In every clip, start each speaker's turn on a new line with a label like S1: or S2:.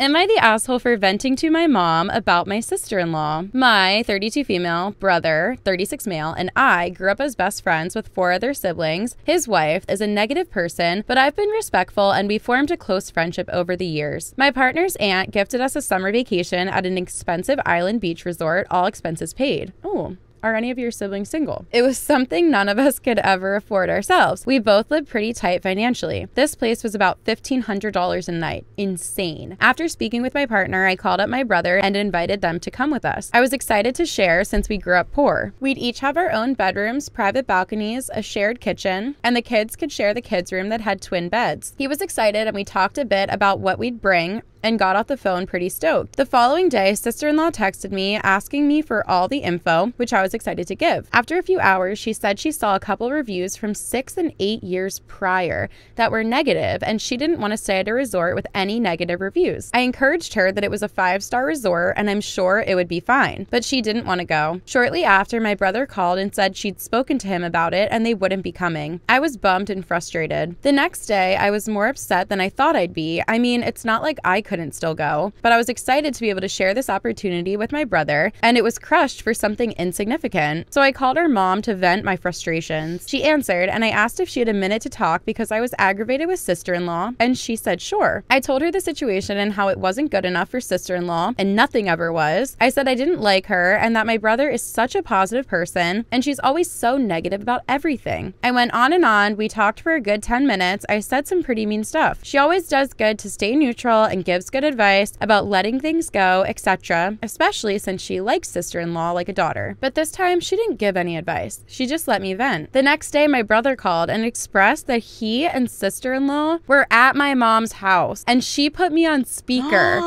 S1: Am I the asshole for venting to my mom about my sister-in-law? My 32 female, brother, 36 male, and I grew up as best friends with 4 other siblings. His wife is a negative person, but I've been respectful and we formed a close friendship over the years. My partner's aunt gifted us a summer vacation at an expensive island beach resort, all expenses paid. Oh. Are any of your siblings single? It was something none of us could ever afford ourselves. We both lived pretty tight financially. This place was about $1,500 a night. Insane. After speaking with my partner, I called up my brother and invited them to come with us. I was excited to share since we grew up poor. We'd each have our own bedrooms, private balconies, a shared kitchen, and the kids could share the kids' room that had twin beds. He was excited and we talked a bit about what we'd bring and got off the phone pretty stoked. The following day, sister-in-law texted me asking me for all the info, which I was excited to give. After a few hours, she said she saw a couple reviews from 6 and 8 years prior that were negative, and she didn't want to stay at a resort with any negative reviews. I encouraged her that it was a 5-star resort and I'm sure it would be fine, but she didn't want to go. Shortly after, my brother called and said she'd spoken to him about it and they wouldn't be coming. I was bummed and frustrated. The next day, I was more upset than I thought I'd be. I mean, it's not like I couldn't still go, but I was excited to be able to share this opportunity with my brother, and it was crushed for something insignificant. So I called her mom to vent my frustrations. She answered, and I asked if she had a minute to talk because I was aggravated with sister-in-law, and she said sure. I told her the situation and how it wasn't good enough for sister-in-law, and nothing ever was. I said I didn't like her and that my brother is such a positive person, and she's always so negative about everything. I went on and on. We talked for a good 10 minutes. I said some pretty mean stuff. She always does good to stay neutral and gives good advice about letting things go, etc., especially since she likes sister-in-law like a daughter. But this time, she didn't give any advice. She just let me vent. The next day, my brother called and expressed that he and sister-in-law were at my mom's house, and she put me on speaker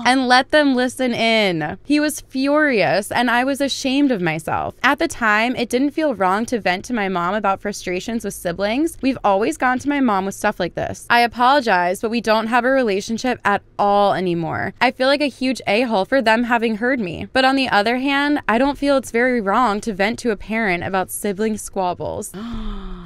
S1: and let them listen in. He was furious, and I was ashamed of myself. At the time, it didn't feel wrong to vent to my mom about frustrations with siblings. We've always gone to my mom with stuff like this. I apologize, but we don't have a relationship at all anymore. I feel like a huge a-hole for them having heard me. But on the other hand, I don't feel it's very wrong to vent to a parent about sibling squabbles.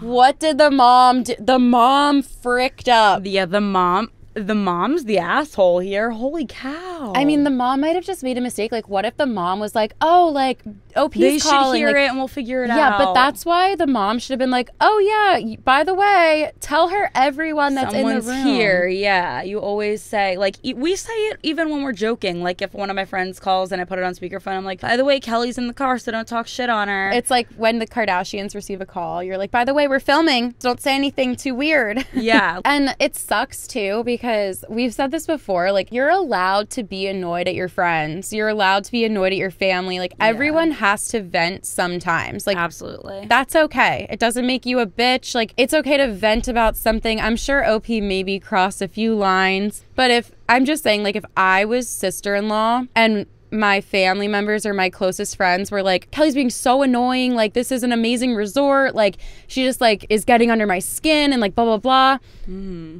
S1: What did the mom do? The mom fricked up.
S2: Yeah, the mom's the asshole here. Holy cow.
S1: I mean, the mom might have just made a mistake. Like, what if the mom was like, oh, like, OP's
S2: they
S1: calling.
S2: Should hear
S1: like,
S2: it and we'll figure it out.
S1: Yeah, but that's why the mom should have been like, oh, yeah, by the way, tell her everyone that's
S2: someone's
S1: in the room.
S2: Here. Yeah, you always say, like, we say it even when we're joking. Like, if one of my friends calls and I put it on speakerphone, I'm like, by the way, Kelly's in the car, so don't talk shit on her.
S1: It's like when the Kardashians receive a call, you're like, by the way, we're filming. Don't say anything too weird.
S2: Yeah.
S1: And it sucks, too, because we've said this before. Like, you're allowed to be annoyed at your friends. You're allowed to be annoyed at your family. Like, everyone has to vent sometimes. Like,
S2: absolutely.
S1: That's okay. It doesn't make you a bitch. Like, it's okay to vent about something. I'm sure OP maybe crossed a few lines, but if I'm just saying, like, if I was sister-in-law and my family members or my closest friends were like, Kelly's being so annoying, like, this is an amazing resort, like, she just like is getting under my skin and like blah blah blah,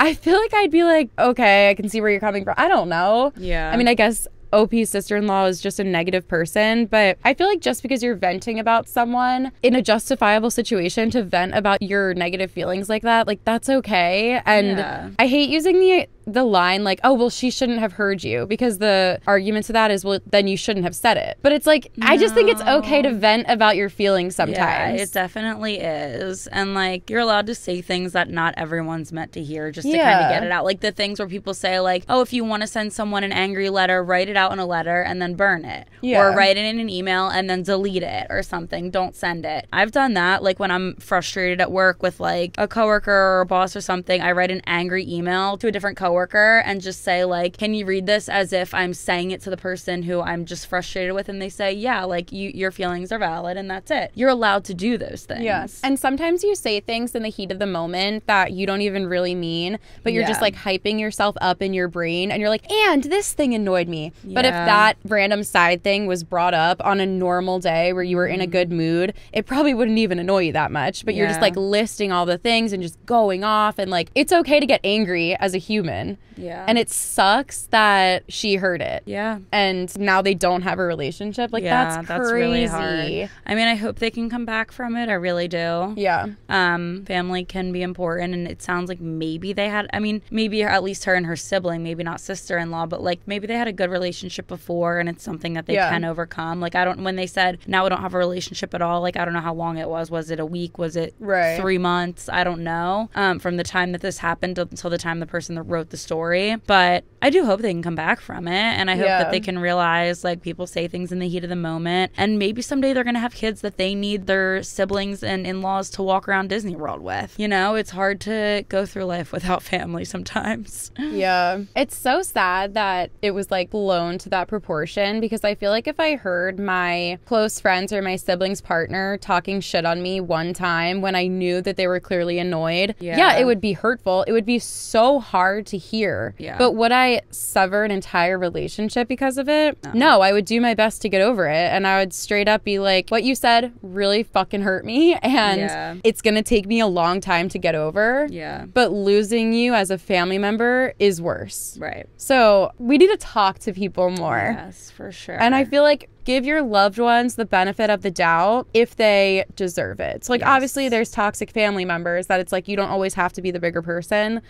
S1: I feel like I'd be like, okay, I can see where you're coming from. I don't know.
S2: Yeah,
S1: I mean, I guess OP's sister-in-law is just a negative person, but I feel like just because you're venting about someone in a justifiable situation, to vent about your negative feelings like that, like, that's okay. And I hate using the line like, oh, well, she shouldn't have heard you, because the argument to that is, well, then you shouldn't have said it. But it's like, I just think it's okay to vent about your feelings sometimes.
S2: Yeah, it definitely is. And like, you're allowed to say things that not everyone's meant to hear, just to kind of get it out. Like the things where people say like, oh, if you want to send someone an angry letter, write it out in a letter and then burn it. Or write it in an email and then delete it or something. Don't send it. I've done that. Like when I'm frustrated at work with like a coworker or a boss or something, I write an angry email to a different coworker and just say like, can you read this, as if I'm saying it to the person who I'm just frustrated with, and they say, yeah, like, your feelings are valid, and that's it. You're allowed to do those things.
S1: Yes. And sometimes you say things in the heat of the moment that you don't even really mean, but you're just like hyping yourself up in your brain, and you're like, and this thing annoyed me. But if that random side thing was brought up on a normal day where you were in a good mood, it probably wouldn't even annoy you that much. But you're just like listing all the things and just going off, and like, it's okay to get angry as a human. person.
S2: Yeah.
S1: And it sucks that she heard it.
S2: Yeah.
S1: And now they don't have a relationship. Like, that's crazy.
S2: Really hard. I mean, I hope they can come back from it. I really do.
S1: Yeah.
S2: Family can be important, and it sounds like maybe they had, I mean, maybe at least her and her sibling, maybe not sister-in-law, but like maybe they had a good relationship before, and it's something that they can overcome. Like, when they said, now we don't have a relationship at all, like, I don't know how long it was. Was it a week? Was it 3 months? I don't know. From the time that this happened until the time the person that wrote the story. But I do hope they can come back from it, and I hope that they can realize, like, people say things in the heat of the moment, and maybe someday they're going to have kids that they need their siblings and in-laws to walk around Disney World with. You know, it's hard to go through life without family sometimes.
S1: Yeah. It's so sad that it was like blown to that proportion, because I feel like if I heard my close friends or my sibling's partner talking shit on me one time when I knew that they were clearly annoyed, it would be hurtful. It would be so hard to hear. Yeah. But would I sever an entire relationship because of it? No, I would do my best to get over it, and I would straight up be like, what you said really fucking hurt me, and it's gonna take me a long time to get over. Yeah. But losing you as a family member is worse. Right. So we need to talk to people more.
S2: Yes, for sure.
S1: And I feel like give your loved ones the benefit of the doubt if they deserve it. So, like, obviously there's toxic family members that it's like you don't always have to be the bigger person,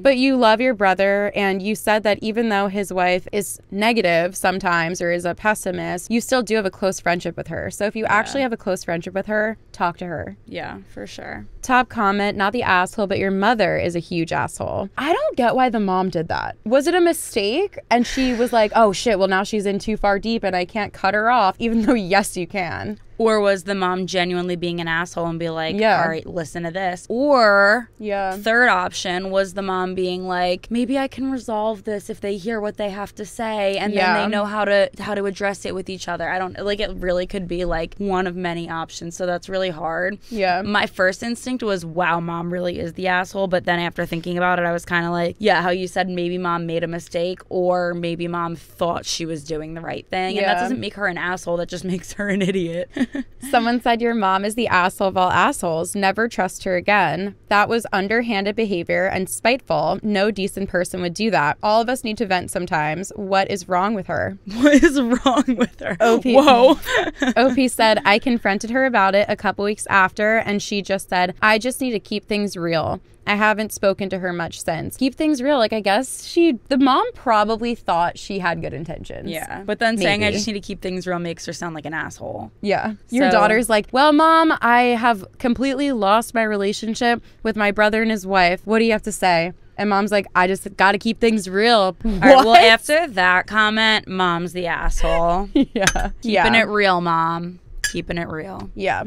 S1: but you love your brother, and you said that even though his wife is negative sometimes or is a pessimist, you still do have a close friendship with her. So if you actually have a close friendship with her, talk to her.
S2: Yeah, for sure.
S1: Top comment, not the asshole, but your mother is a huge asshole. I don't get why the mom did that. Was it a mistake? And she was like, oh shit, well now she's in too far deep and I can't cut her off, even though yes, you can.
S2: Or was the mom genuinely being an asshole and be like, all right, listen to this? Or third option was the mom being like, maybe I can resolve this if they hear what they have to say, and then they know how to address it with each other. I don't, like, it really could be like one of many options. So that's really hard. Yeah. My first instinct was, wow, mom really is the asshole. But then after thinking about it, I was kind of like, yeah, how you said maybe mom made a mistake, or maybe mom thought she was doing the right thing. And that doesn't make her an asshole. That just makes her an idiot.
S1: Someone said your mom is the asshole of all assholes. Never trust her again. That was underhanded behavior and spiteful. No decent person would do that. All of us need to vent sometimes. What is wrong with her?
S2: What is wrong with her?
S1: Whoa. OP said, I confronted her about it a couple weeks after, and she just said, I just need to keep things real. I haven't spoken to her much since. Keep things real. Like, I guess the mom probably thought she had good intentions.
S2: Yeah. But then saying I just need to keep things real makes her sound like an asshole.
S1: Yeah. Your daughter's like, well, mom, I have completely lost my relationship with my brother and his wife. What do you have to say? And mom's like, I just got to keep things real.
S2: All right, well, after that comment, mom's the asshole. Keeping it real, mom. Keeping it real.
S1: Yeah.